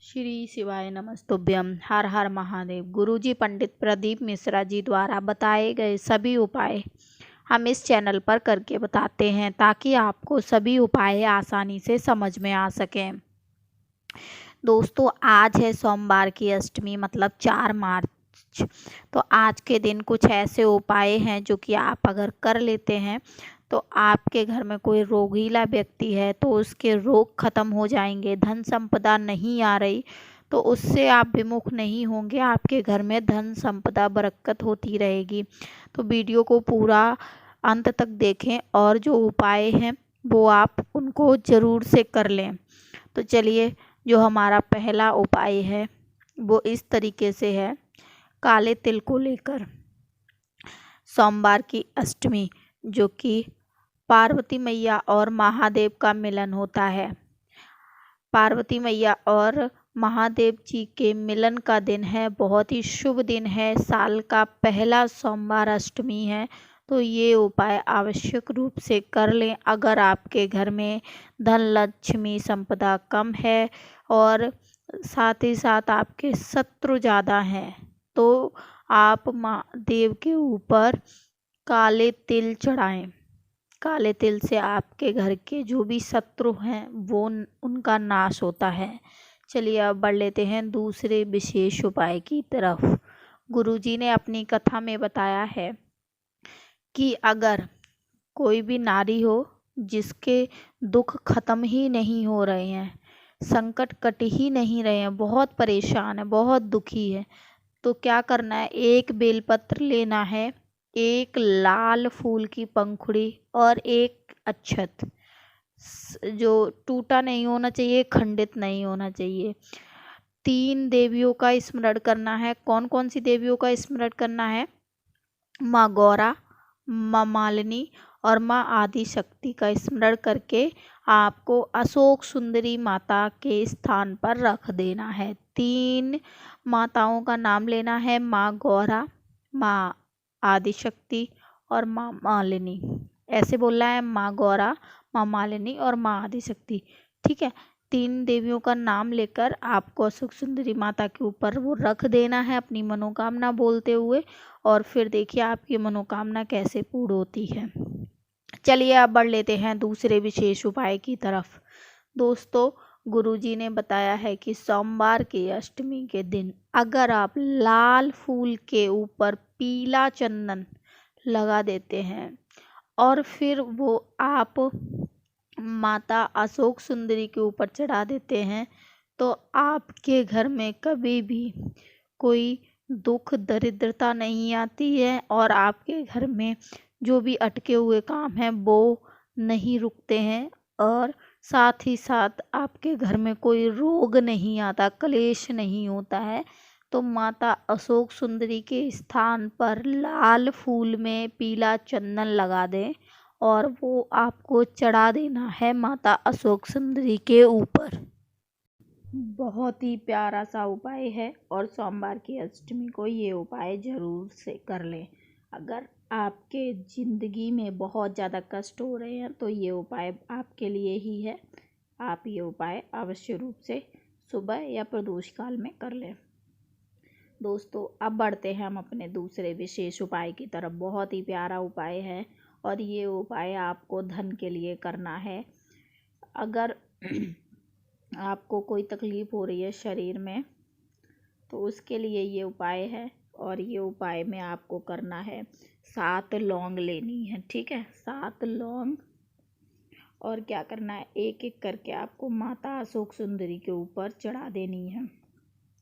श्री शिवाय नमस्तुभ्यम। हर हर महादेव। गुरुजी पंडित प्रदीप मिश्रा जी द्वारा बताए गए सभी उपाय हम इस चैनल पर करके बताते हैं ताकि आपको सभी उपाय आसानी से समझ में आ सकें। दोस्तों, आज है सोमवार की अष्टमी, मतलब 4 मार्च। तो आज के दिन कुछ ऐसे उपाय हैं जो कि आप अगर कर लेते हैं तो आपके घर में कोई रोगीला व्यक्ति है तो उसके रोग खत्म हो जाएंगे। धन संपदा नहीं आ रही तो उससे आप विमुख नहीं होंगे, आपके घर में धन संपदा बरकत होती रहेगी। तो वीडियो को पूरा अंत तक देखें और जो उपाय हैं वो आप उनको ज़रूर से कर लें। तो चलिए, जो हमारा पहला उपाय है वो इस तरीके से है। काले तिल को लेकर सोमवार की अष्टमी, जो कि पार्वती मैया और महादेव का मिलन होता है। पार्वती मैया और महादेव जी के मिलन का दिन है, बहुत ही शुभ दिन है। साल का पहला सोमवार अष्टमी है, तो ये उपाय आवश्यक रूप से कर लें। अगर आपके घर में धन लक्ष्मी संपदा कम है और साथ ही साथ आपके शत्रु ज़्यादा हैं तो आप महादेव के ऊपर काले तिल चढ़ाएं। काले तिल से आपके घर के जो भी शत्रु हैं वो उनका नाश होता है। चलिए, अब बढ़ लेते हैं दूसरे विशेष उपाय की तरफ। गुरुजी ने अपनी कथा में बताया है कि अगर कोई भी नारी हो जिसके दुख खत्म ही नहीं हो रहे हैं, संकट कट ही नहीं रहे हैं, बहुत परेशान है, बहुत दुखी है, तो क्या करना है? एक बेलपत्र लेना है, एक लाल फूल की पंखुड़ी और एक अक्षत, जो टूटा नहीं होना चाहिए, खंडित नहीं होना चाहिए। 3 देवियों का स्मरण करना है। कौन कौन सी देवियों का स्मरण करना है? माँ गौरा, माँ मालिनी और माँ आदि शक्ति का स्मरण करके आपको अशोक सुंदरी माता के स्थान पर रख देना है। 3 माताओं का नाम लेना है, माँ गौरा, माँ आदिशक्ति और माँ मालिनी। ऐसे बोलना है, माँ गौरा, माँ मालिनी और माँ आदिशक्ति। ठीक है, 3 देवियों का नाम लेकर आपको अशोक सुंदरी माता के ऊपर वो रख देना है अपनी मनोकामना बोलते हुए, और फिर देखिए आपकी मनोकामना कैसे पूर्ण होती है। चलिए, अब बढ़ लेते हैं दूसरे विशेष उपाय की तरफ। दोस्तों, गुरुजी ने बताया है कि सोमवार की अष्टमी के दिन अगर आप लाल फूल के ऊपर पीला चंदन लगा देते हैं और फिर वो आप माता अशोक सुंदरी के ऊपर चढ़ा देते हैं तो आपके घर में कभी भी कोई दुख दरिद्रता नहीं आती है और आपके घर में जो भी अटके हुए काम हैं वो नहीं रुकते हैं, और साथ ही साथ आपके घर में कोई रोग नहीं आता, क्लेश नहीं होता है। तो माता अशोक सुंदरी के स्थान पर लाल फूल में पीला चंदन लगा दें और वो आपको चढ़ा देना है माता अशोक सुंदरी के ऊपर। बहुत ही प्यारा सा उपाय है और सोमवार की अष्टमी को ये उपाय ज़रूर से कर लें। अगर आपके ज़िंदगी में बहुत ज़्यादा कष्ट हो रहे हैं तो ये उपाय आपके लिए ही है। आप ये उपाय अवश्य रूप से सुबह या प्रदोष काल में कर लें। दोस्तों, अब बढ़ते हैं हम अपने दूसरे विशेष उपाय की तरफ। बहुत ही प्यारा उपाय है और ये उपाय आपको धन के लिए करना है। अगर आपको कोई तकलीफ़ हो रही है शरीर में तो उसके लिए ये उपाय है, और ये उपाय में आपको करना है 7 लौंग लेनी है। ठीक है, 7 लौंग, और क्या करना है, एक एक करके आपको माता अशोक सुंदरी के ऊपर चढ़ा देनी है।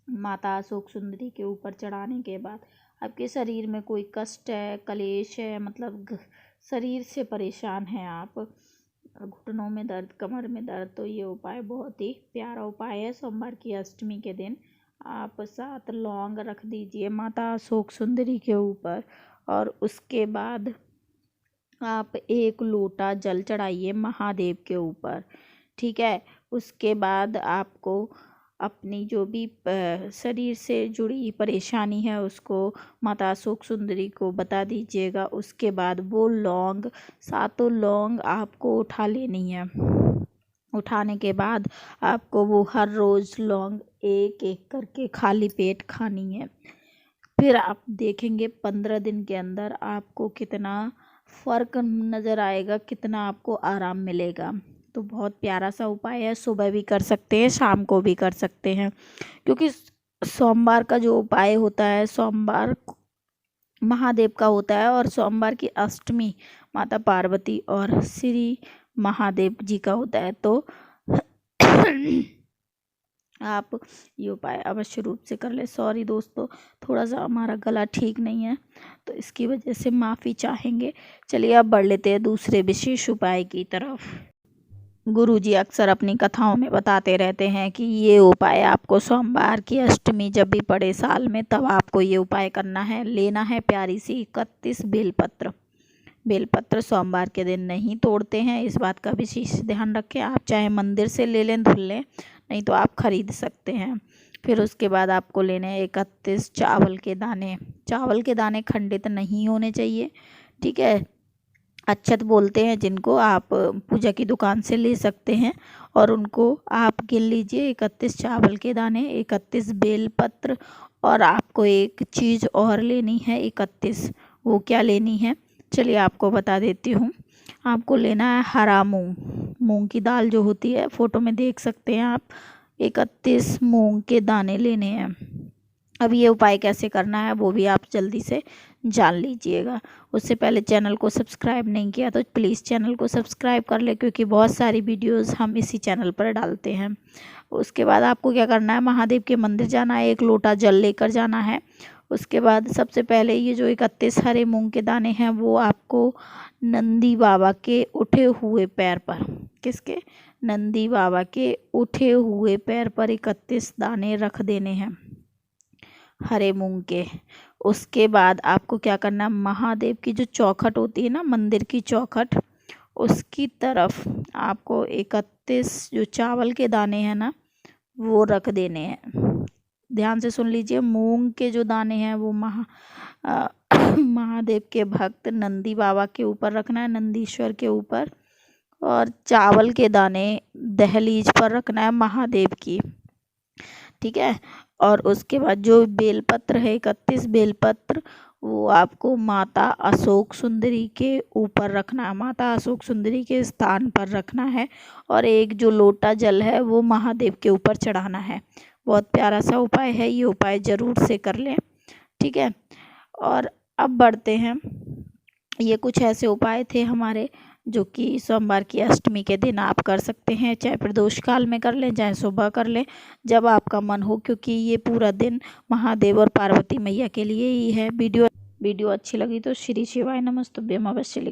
माता अशोक सुंदरी के ऊपर चढ़ाने के बाद आपके शरीर में कोई कष्ट है, क्लेश है, मतलब शरीर से परेशान हैं आप, घुटनों में दर्द, कमर में दर्द, तो ये उपाय बहुत ही प्यारा उपाय है। सोमवार की अष्टमी के दिन आप 7 लौंग रख दीजिए माता अशोक सुंदरी के ऊपर, और उसके बाद आप 1 लोटा जल चढ़ाइए महादेव के ऊपर। ठीक है, उसके बाद आपको अपनी जो भी शरीर से जुड़ी परेशानी है उसको माता अशोक सुंदरी को बता दीजिएगा। उसके बाद वो लौंग, 7 लौंग आपको उठा लेनी है उठाने के बाद आपको वो हर रोज़ लौंग एक एक करके खाली पेट खानी है। फिर आप देखेंगे 15 दिन के अंदर आपको कितना फ़र्क नज़र आएगा, कितना आपको आराम मिलेगा। तो बहुत प्यारा सा उपाय है, सुबह भी कर सकते हैं, शाम को भी कर सकते हैं, क्योंकि सोमवार का जो उपाय होता है, सोमवार महादेव का होता है और सोमवार की अष्टमी माता पार्वती और श्री महादेव जी का होता है। तो आप ये उपाय अवश्य रूप से कर ले। सॉरी दोस्तों, थोड़ा सा हमारा गला ठीक नहीं है तो इसकी वजह से माफ़ी चाहेंगे। चलिए अब बढ़ लेते हैं दूसरे विशेष उपाय की तरफ। गुरुजी अक्सर अपनी कथाओं में बताते रहते हैं कि ये उपाय आपको सोमवार की अष्टमी जब भी पड़े साल में, तब आपको ये उपाय करना है। लेना है प्यारी सी 31 बेलपत्र। बेलपत्र सोमवार के दिन नहीं तोड़ते हैं, इस बात का विशेष ध्यान रखें। आप चाहे मंदिर से ले लें, धुल लें, नहीं तो आप खरीद सकते हैं। फिर उसके बाद आपको लेने हैं 31 चावल के दाने। चावल के दाने खंडित नहीं होने चाहिए, ठीक है। अक्षत बोलते हैं जिनको, आप पूजा की दुकान से ले सकते हैं और उनको आप गिन लीजिए। 31 चावल के दाने, 31 बेलपत्र, और आपको एक चीज़ और लेनी है 31। वो क्या लेनी है, चलिए आपको बता देती हूँ। आपको लेना है हरा मूंग। मूंग की दाल जो होती है, फ़ोटो में देख सकते हैं आप। 31 मूंग के दाने लेने हैं। अब ये उपाय कैसे करना है वो भी आप जल्दी से जान लीजिएगा। उससे पहले चैनल को सब्सक्राइब नहीं किया तो प्लीज़ चैनल को सब्सक्राइब कर ले, क्योंकि बहुत सारी वीडियोस हम इसी चैनल पर डालते हैं। उसके बाद आपको क्या करना है, महादेव के मंदिर जाना है, 1 लोटा जल लेकर जाना है। उसके बाद सबसे पहले ये जो 31 हरे मूंग के दाने हैं वो आपको नंदी बाबा के उठे हुए पैर पर, किसके, नंदी बाबा के उठे हुए पैर पर 31 दाने रख देने हैं हरे मूंग के। उसके बाद आपको क्या करना है, महादेव की जो चौखट होती है ना, मंदिर की चौखट, उसकी तरफ आपको 31 जो चावल के दाने हैं ना वो रख देने हैं। ध्यान से सुन लीजिए, मूंग के जो दाने हैं वो महादेव के भक्त नंदी बाबा के ऊपर रखना है, नंदीश्वर के ऊपर, और चावल के दाने दहलीज पर रखना है महादेव की, ठीक है। और उसके बाद जो बेलपत्र है 31 बेलपत्र, वो आपको माता अशोक सुंदरी के ऊपर रखना है, माता अशोक सुंदरी के स्थान पर रखना है। और एक जो लोटा जल है वो महादेव के ऊपर चढ़ाना है। बहुत प्यारा सा उपाय है, ये उपाय ज़रूर से कर लें, ठीक है। और अब बढ़ते हैं, ये कुछ ऐसे उपाय थे हमारे जो कि सोमवार की अष्टमी के दिन आप कर सकते हैं, चाहे प्रदोष काल में कर लें, चाहे सुबह कर लें, जब आपका मन हो, क्योंकि ये पूरा दिन महादेव और पार्वती मैया के लिए ही है। वीडियो अच्छी लगी तो श्री शिवाय नमस्तुभ्यम अवश्य